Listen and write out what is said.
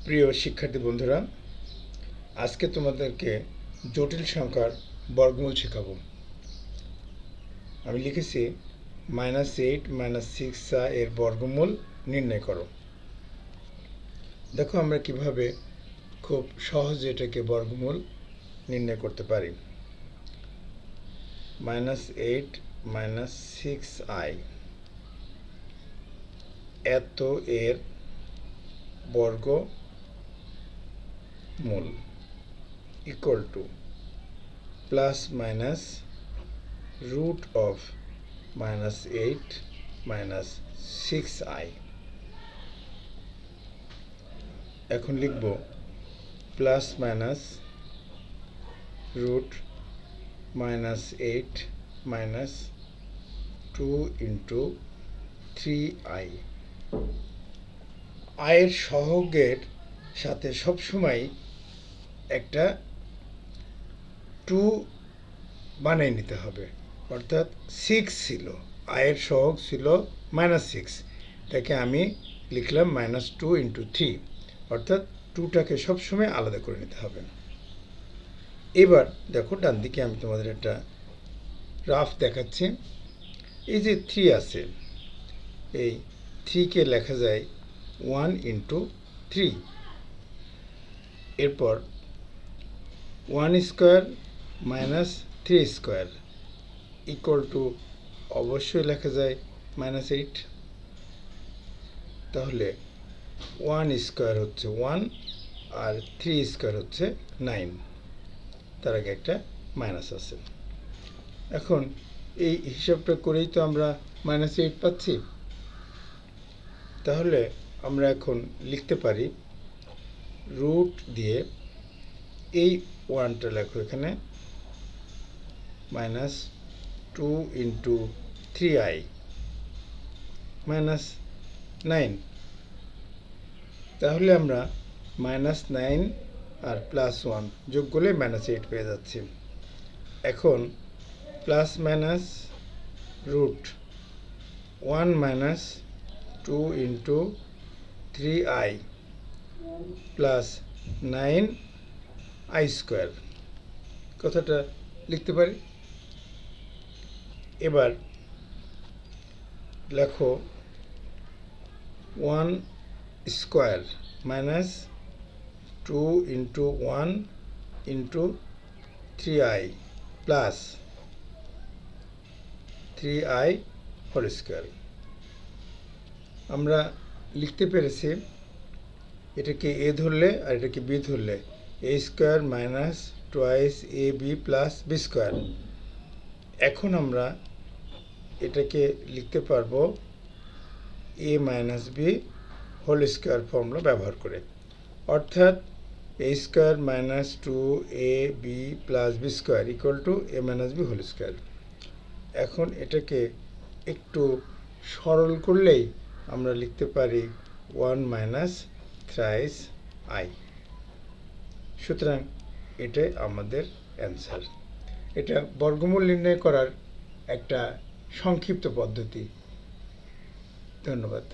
প্রিয় শিক্ষার্থী বন্ধুরা, আজকে তোমাদেরকে জটিল সংখ্যার বর্গমূল শেখাবো। আমি লিখেছি -8 -6 এর বর্গমূল নির্ণয় করো। দেখো আমরা কিভাবে খুব সহজে এটাকে বর্গমূল নির্ণয় করতে পারি। -8 -6i এত এর বর্গমূল equal to plus minus root of -8 -6i। এখন লিখব plus minus root -8 -2 into 3i। আয়ের সহগের সাথে সবসময় একটা 2 বানিয়ে নিতে হবে, অর্থাৎ 6 ছিল, আয়ের সহগ ছিল -6, তাকে আমি লিখলাম -2 ইন্টু 3, অর্থাৎ 2টাকে সবসময় আলাদা করে নিতে হবে। এবার দেখো ডান দিকে আমি তোমাদের একটা রাফ দেখাচ্ছি। এই যে 3 আছে, এই 3কে লেখা যায় 1 ইন্টু 3। এরপর 1 square minus 3 square equal two অবশ্যই লেখা যায় -8। তাহলে 1 স্কোয়ার হচ্ছে 1 আর 3 স্কোয়ার হচ্ছে 9, তার আগে একটা মাইনাস আছে। এখন এই হিসাবটা করেই তো আমরা -8 পাচ্ছি। তাহলে আমরা এখন লিখতে পারি রুট দিয়ে এই 1টা লেখো এখানে -2 ইন্টু 3i -9। তাহলে আমরা -9 আর +1 যোগ করলে -8 পেয়ে যাচ্ছি। এখন plus minus root 1 -2 into 3i plus 9i square কথাটা লিখতে পারি। এবার লেখো 1 square -2 into 1 into 3i plus 3i whole square. আমরা লিখতে পেরেছি এটাকে a ধরলে আর এটাকে b ধরলে a square minus twice ab plus b square. এখন আমরা এটাকে লিখতে পারবো a minus b whole square formula ব্যবহার করে, অর্থাৎ a square minus 2ab plus b square equal to a minus b whole square. এখন এটাকে একটু সরল করলেই আমরা লিখতে পারি 1 মাইনাস থ্রাইস i। সুতরাং এটাই আমাদের অ্যান্সার। এটা বর্গমূল নির্ণয় করার একটা সংক্ষিপ্ত পদ্ধতি। ধন্যবাদ।